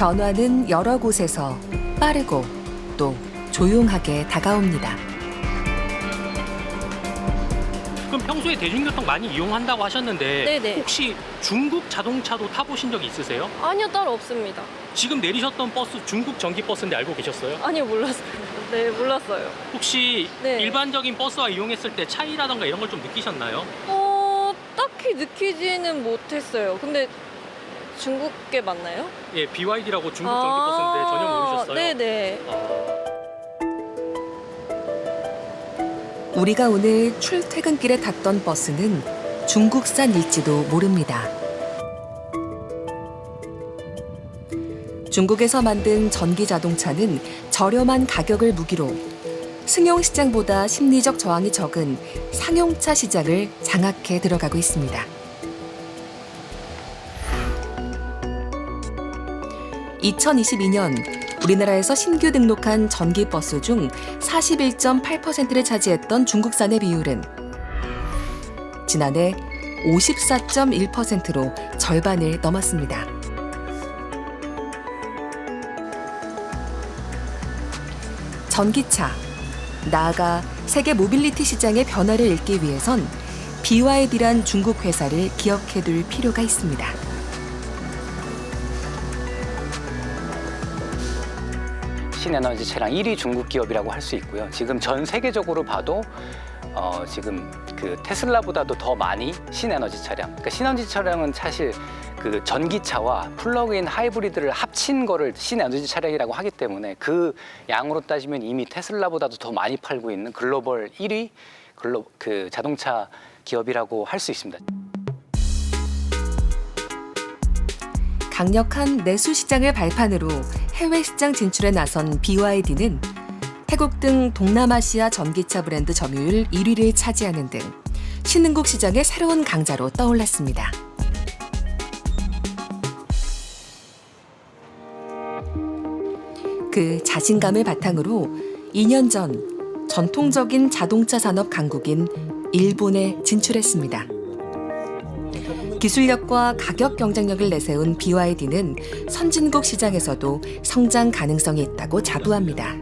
변화는 여러 곳에서 빠르고 또 조용하게 다가옵니다. 그럼 평소에 대중교통 많이 이용한다고 하셨는데 네네. 혹시 중국 자동차도 타보신 적 있으세요? 아니요, 따로 없습니다. 지금 내리셨던 버스 중국 전기버스인데 알고 계셨어요? 아니요, 몰랐어요. 네, 몰랐어요. 혹시 네. 일반적인 버스와 이용했을 때 차이라던가 이런 걸 좀 느끼셨나요? 딱히 느끼지는 못했어요. 근데 중국계 맞나요? 예, BYD라고 중국 전기버스인데 전혀 모르셨어요? 네네. 우리가 오늘 출퇴근길에 탔던 버스는 중국산일지도 모릅니다. 중국에서 만든 전기 자동차는 저렴한 가격을 무기로 승용 시장보다 심리적 저항이 적은 상용차 시장을 장악해 들어가고 있습니다. 2022년 우리나라에서 신규 등록한 전기버스 중 41.8%를 차지했던 중국산의 비율은 지난해 54.1%로 절반을 넘었습니다. 전기차, 나아가 세계 모빌리티 시장의 변화를 읽기 위해선 BYD란 중국 회사를 기억해둘 필요가 있습니다. 신에너지 차량 1위 중국 기업이라고 할 수 있고요. 지금 전 세계적으로 봐도 지금 그 테슬라보다도 더 많이 신에너지 차량. 그러니까 신에너지 차량은 사실 그 전기차와 플러그인 하이브리드를 합친 거를 신에너지 차량이라고 하기 때문에 그 양으로 따지면 이미 테슬라보다도 더 많이 팔고 있는 글로벌 1위 그 자동차 기업이라고 할 수 있습니다. 강력한 내수 시장을 발판으로 해외 시장 진출에 나선 BYD는 태국 등 동남아시아 전기차 브랜드 점유율 1위를 차지하는 등 신흥국 시장의 새로운 강자로 떠올랐습니다. 그 자신감을 바탕으로 2년 전 전통적인 자동차 산업 강국인 일본에 진출했습니다. 기술력과 가격 경쟁력을 내세운 BYD는 선진국 시장에서도 성장 가능성이 있다고 자부합니다.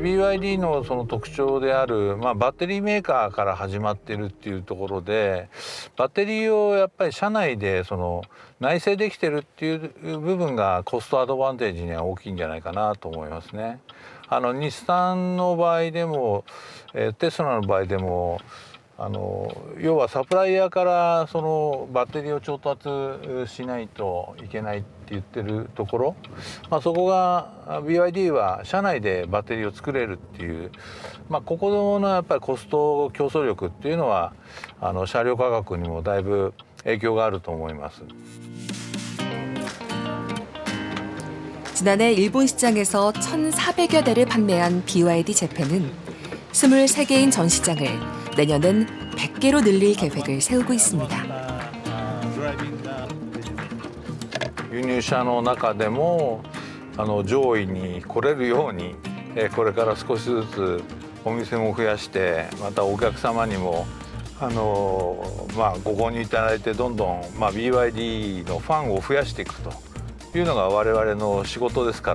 BYD のその特徴である、バッテリーメーカーから始まっているっていうところで、バッテリーをやっぱり社内でその内製できてるっていう部分がコストアドバンテージには大きいんじゃないかなと思いますね。日産の場合でも、テスラの場合でも。要はサプライヤーからそのバッテリーを調達しないといけないって言ってるところ、そこが BYD は社内でバッテリーを作れるっていう、ここのやっぱりコスト競争力っていうのは車両価格にもだいぶ影響があると思います。 지난해 일본 시장에서 1,400여 대를 판매한 BYD 재팬은 23개인 전 시장을 내년엔 100개로 늘릴 계획을 세우고 있습니다. 輸入車の中でも上位に来れるようにこれから少しずつお店も増やしてまたお客様にもご購入いただいてどんどんBYD のファンを増やしていくというのが我々の仕事ですか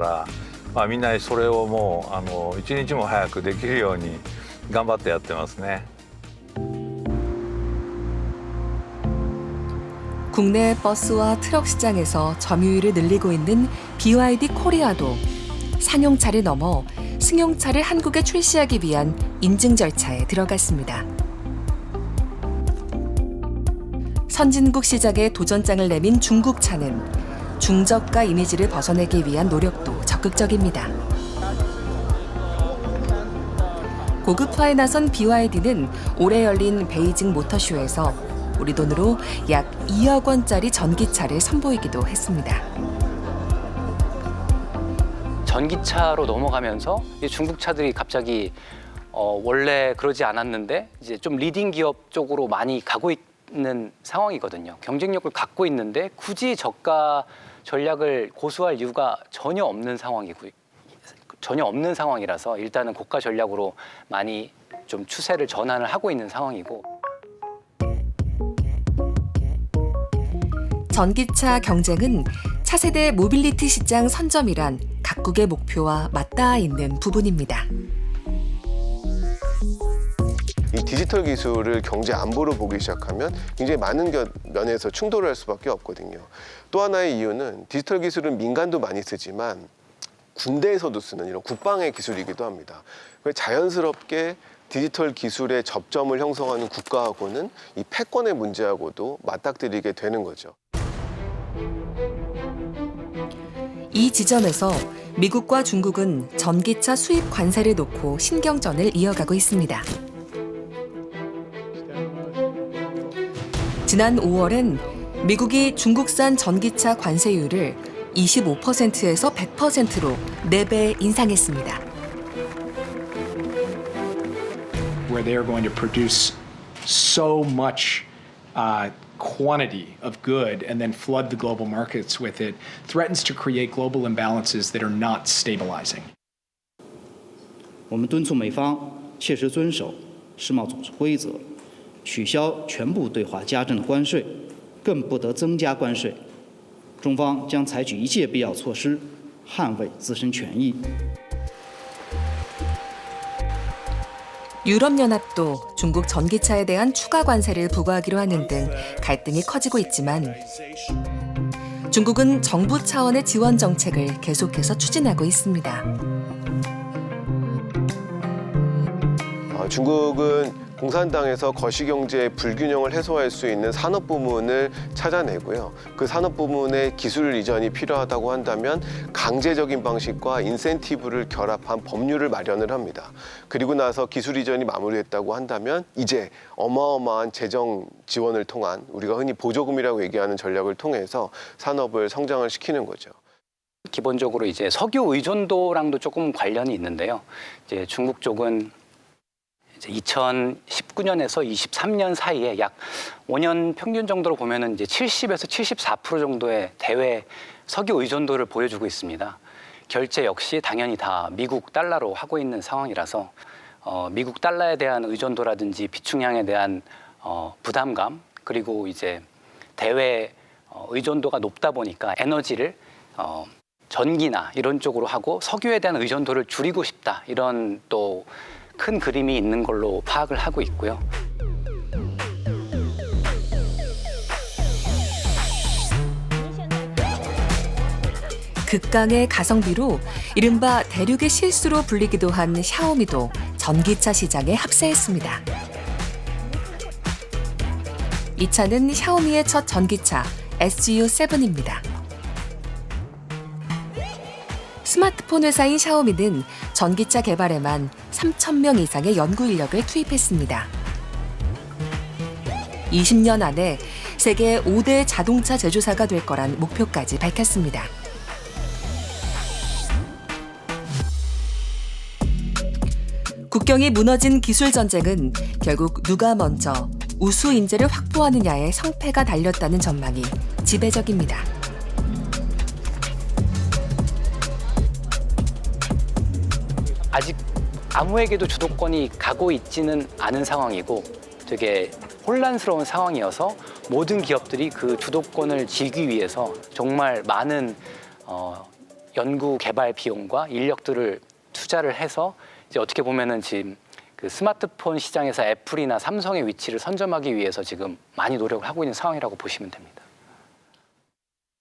ら、みんなそれをもう一日も早くできるように頑張ってやってますね。 국내 버스와 트럭 시장에서 점유율을 늘리고 있는 BYD 코리아도 상용차를 넘어 승용차를 한국에 출시하기 위한 인증 절차에 들어갔습니다. 선진국 시장에 도전장을 내민 중국차는 중저가 이미지를 벗어내기 위한 노력도 적극적입니다. 고급화에 나선 BYD는 올해 열린 베이징 모터쇼에서 우리 돈으로 약 2억 원짜리 전기차를 선보이기도 했습니다. 전기차로 넘어가면서 중국 차들이 갑자기 원래 그러지 않았는데 이제 좀 리딩 기업 쪽으로 많이 가고 있는 상황이거든요. 경쟁력을 갖고 있는데 굳이 저가 전략을 고수할 이유가 전혀 없는 상황이라서 일단은 고가 전략으로 많이 좀 추세를 전환을 하고 있는 상황이고. 전기차 경쟁은 차세대 모빌리티 시장 선점이란 각국의 목표와 맞닿아 있는 부분입니다. 이 디지털 기술을 경제 안보로 보기 시작하면 굉장히 많은 면에서 충돌을 할 수밖에 없거든요. 또 하나의 이유는 디지털 기술은 민간도 많이 쓰지만 군대에서도 쓰는 이런 국방의 기술이기도 합니다. 그래서 자연스럽게 디지털 기술의 접점을 형성하는 국가하고는 이 패권의 문제하고도 맞닥뜨리게 되는 거죠. 이 지점에서 미국과 중국은 전기차 수입 관세를 놓고 신경전을 이어가고 있습니다. 지난 5월엔 미국이 중국산 전기차 관세율을 25%에서 100%로 4배 인상했습니다. Where they are going to produce so much quantity of good and then flood the global markets with it threatens to create global imbalances that are not stabilizing. 我们敦促美方切实遵守世贸组织规则，取消全部对华加征的关税，更不得增加关税。中方将采取一切必要措施，捍卫自身权益。 유럽연합도 중국 전기차에 대한 추가 관세를 부과하기로 하는 등 갈등이 커지고 있지만 중국은 정부 차원의 지원 정책을 계속해서 추진하고 있습니다. 중국은 공산당에서 거시경제의 불균형을 해소할 수 있는 산업 부문을 찾아내고요. 그 산업 부문의 기술 이전이 필요하다고 한다면 강제적인 방식과 인센티브를 결합한 법률을 마련을 합니다. 그리고 나서 기술 이전이 마무리됐다고 한다면 이제 어마어마한 재정 지원을 통한 우리가 흔히 보조금이라고 얘기하는 전략을 통해서 산업을 성장을 시키는 거죠. 기본적으로 이제 석유 의존도랑도 조금 관련이 있는데요. 이제 중국 쪽은 2019년에서 23년 사이에 약 5년 평균 정도로 보면은 이제 70에서 74% 정도의 대외 석유 의존도를 보여주고 있습니다. 결제 역시 당연히 다 미국 달러로 하고 있는 상황이라서 미국 달러에 대한 의존도라든지 비축량에 대한 부담감 그리고 이제 대외 의존도가 높다 보니까 에너지를 전기나 이런 쪽으로 하고 석유에 대한 의존도를 줄이고 싶다 이런 또 큰 그림이 있는 걸로 파악을 하고 있고요. 극강의 가성비로 이른바 대륙의 실수로 불리기도 한 샤오미도 전기차 시장에 합세했습니다. 이 차는 샤오미의 첫 전기차 SU7입니다. 스마트폰 회사인 샤오미는 전기차 개발에만 3,000명 이상의 연구 인력을 투입했습니다. 20년 안에 세계 5대 자동차 제조사가 될 거란 목표까지 밝혔습니다. 국경이 무너진 기술 전쟁은 결국 누가 먼저 우수 인재를 확보하느냐에 성패가 달렸다는 전망이 지배적입니다. 아직 아무에게도 주도권이 가고 있지는 않은 상황이고 되게 혼란스러운 상황이어서 모든 기업들이 그 주도권을 쥐기 위해서 정말 많은 연구 개발 비용과 인력들을 투자를 해서 이제 어떻게 보면은 지금 그 스마트폰 시장에서 애플이나 삼성의 위치를 선점하기 위해서 지금 많이 노력을 하고 있는 상황이라고 보시면 됩니다.